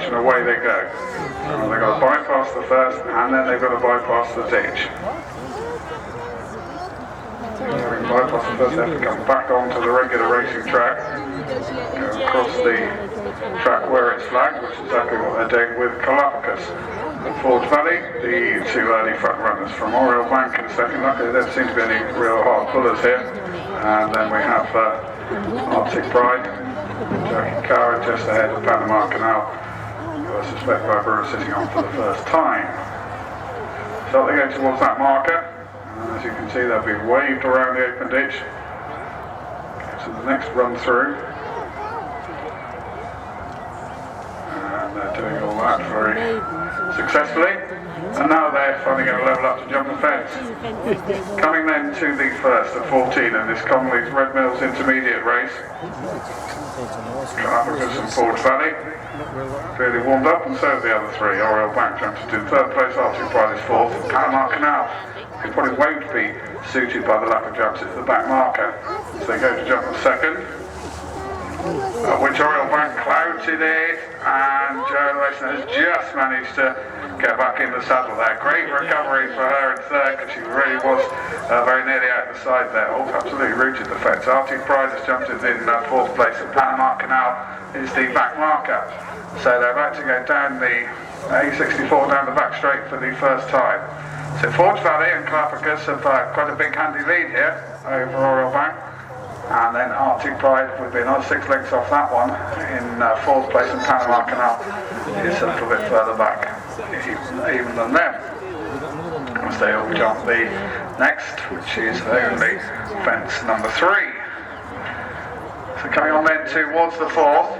and away they go. They've got to bypass the first, and then they've got to bypass the ditch. Having bypassed the first, they have to come back onto the regular racing track, go across the track where it's flagged, which is exactly what they're doing with Galapagos. At Forge Valley, the two early front runners from Oriel Bank in second. Luckily, there don't seem to be any real hard pullers here. And then we have Arctic Pride, Jackie Coward just ahead of Panama Canal, who I suspect Barbara is sitting on for the first time. So they go towards that marker. As you can see, they'll be waved around the open ditch. Go to the next run through. And they're doing all that very successfully. And now they're finally going to level up to jump the fence. Coming then to the first of 14 in this Conley's Red Mills Intermediate race. Galapagos and Forge Valley. Really warmed up, and so have the other three. Oriel Bank jumps to third place, Arctic Pride is fourth. Panama Canal, who probably won't be suited by the lack of jumps, it's the back marker. So they go to jump the second, which Oriel Bank clouted it, and Joan Lesson has just managed to get back in the saddle there. Great recovery for her in third, because she really was very nearly out the side there. Oh, absolutely rooted the fence. Arctic Pride has jumped in fourth place, and Panama Canal is the back marker. So they're about to go down the A64 down the back straight for the first time. So Forge Valley and Galapagos have quite a big handy lead here over Oriel Bank. And then Arctic Pride would be another 6 lengths off that one in fourth place, and Panama Canal is a little bit further back even than them. As they all jump the next, which is only fence number 3. So coming on then towards the fourth,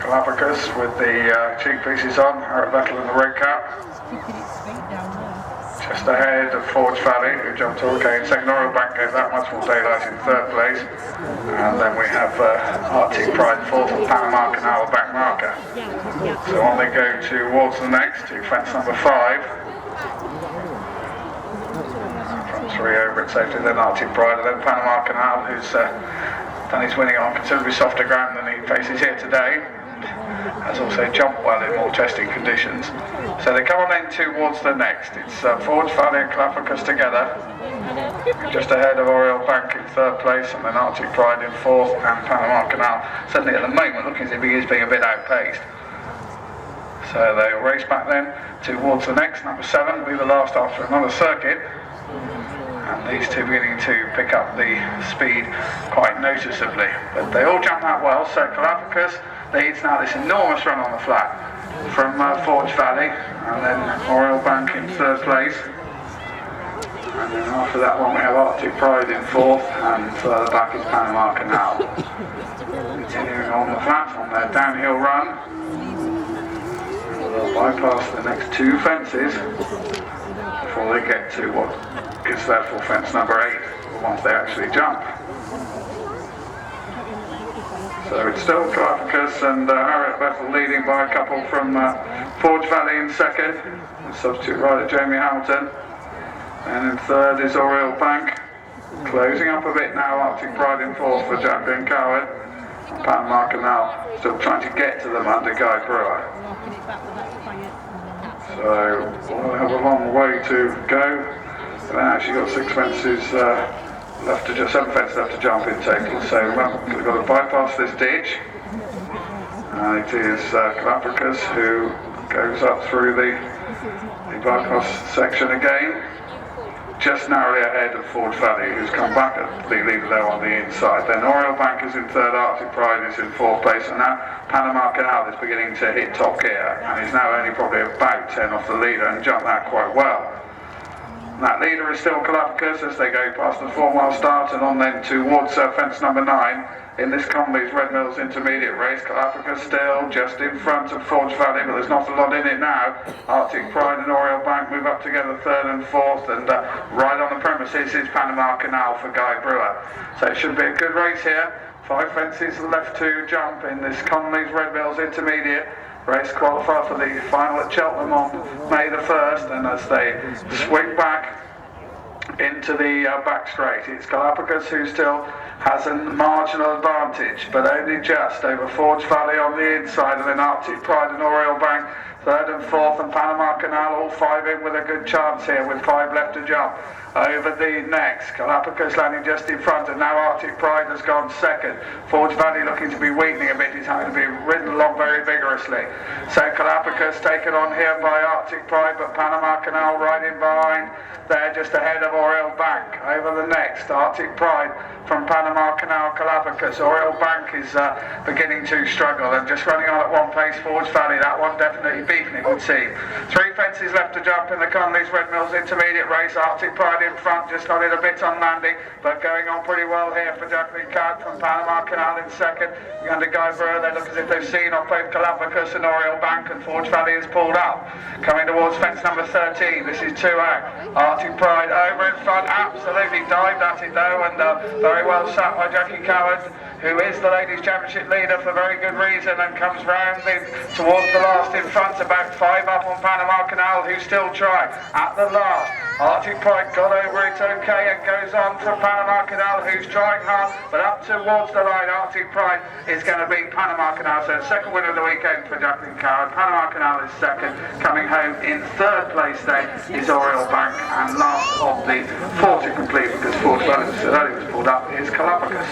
Galapagos with the cheek pieces on, Harriet Vettel in the red cap. Just ahead of Forge Valley, who jumped okay in second. Oriel Bank gave that much more daylight in third place. And then we have Arctic Pride fourth, and Panama Canal back marker. So on they go towards the next, to fence number 5. Front 3 over it safely, then Arctic Pride, and then Panama Canal, who's done his winning on considerably softer ground than he faces here today. Has also jumped well in more testing conditions. So they come on then towards the next. It's Forge Valley and Galapagos together, just ahead of Oriel Bank in third place, and then Arctic Pride in fourth, and Panama Canal certainly at the moment looking as if he is being a bit outpaced. So they'll race back then towards the next. Number 7 will be the last after another circuit. And these two beginning to pick up the speed quite noticeably. But they all jump that well, so Galapagos leads now this enormous run on the flat from Forge Valley, and then Oriel Bank in third place. And then after that one we have Arctic Pride in fourth, and further back is Panama Canal. Continuing on the flat on their downhill run. And they'll bypass the next 2 fences before they get to what is therefore fence number 8, once they actually jump. So it's still Galapagos and Harriet Vettel leading by a couple from Forge Valley in second, with substitute rider Jamie Hamilton. And in third is Oriel Bank. Closing up a bit now, Arctic Pride in fourth for Jacqueline Coward. Panama Canal still trying to get to them under Guy Brewer. So we'll have a long way to go. They've actually got 6 fences left to just 7 fences left to jump in total. So we've got to bypass this ditch. It is Galapagos who goes up through the bypass section again, just narrowly ahead of Forge Valley, who's come back at the leader there on the inside. Then Oriel Bank is in third, Arctic Pride is in fourth place, and now Panama Canal is beginning to hit top gear, and is now only probably about 10 off the leader, and jumped that quite well. That leader is still Galapagos as they go past the 4-mile start and on then towards fence number 9 in this Conley's Red Mills Intermediate race. Galapagos still just in front of Forge Valley, but there's not a lot in it now. Arctic Pride and Oriel Bank move up together third and fourth, and right on the premises is Panama Canal for Guy Brewer. So it should be a good race here. 5 fences left to jump in this Conley's Red Mills Intermediate. Race qualifier for the final at Cheltenham on May the 1st, and as they swing back into the back straight. It's Galapagos who still has a marginal advantage, but only just over Forge Valley on the inside, and then Arctic Pride and Oriole Bank third and fourth, and Panama Canal all five in with a good chance here with 5 left to jump. Over the next, Galapagos landing just in front, and now Arctic Pride has gone second. Forge Valley looking to be weakening a bit. He's having to be ridden along very vigorously. So Galapagos taken on here by Arctic Pride, but Panama Canal right in behind there, just ahead of Oriole Bank. Over the next, Arctic Pride from Panama Canal, Galapagos. Oriole Bank is beginning to struggle and just running on at one pace. Forge Valley, that one definitely beaten, it would seem. 3 fences left to jump in the Conleys Red Mills intermediate race. Arctic Pride in front, just nodded a bit on landing, but going on pretty well here for Jacqueline Card from Panama Canal in second. Under Guy Brewer, they look as if they've seen off both Galapagos and Oriole Bank, and Forge Valley is pulled up. Coming towards fence number 13, this is 2A. Arctic Pride over in front, absolutely dived at it though, and very well sat by Jackie Coward, who is the Ladies Championship leader for very good reason, and comes round towards the last in front, about 5 up on Panama Canal, who still try at the last. Arctic Pride got over it okay and goes on for Panama Canal, who's trying hard, but up towards the line. Arctic Pride is going to beat Panama Canal, so second winner of the weekend for Jacqueline Coward. Panama Canal is second. Coming home in third place then is Oriole Bank, and last of the 4 to complete, because Forge Valley was pulled up, is Galapagos.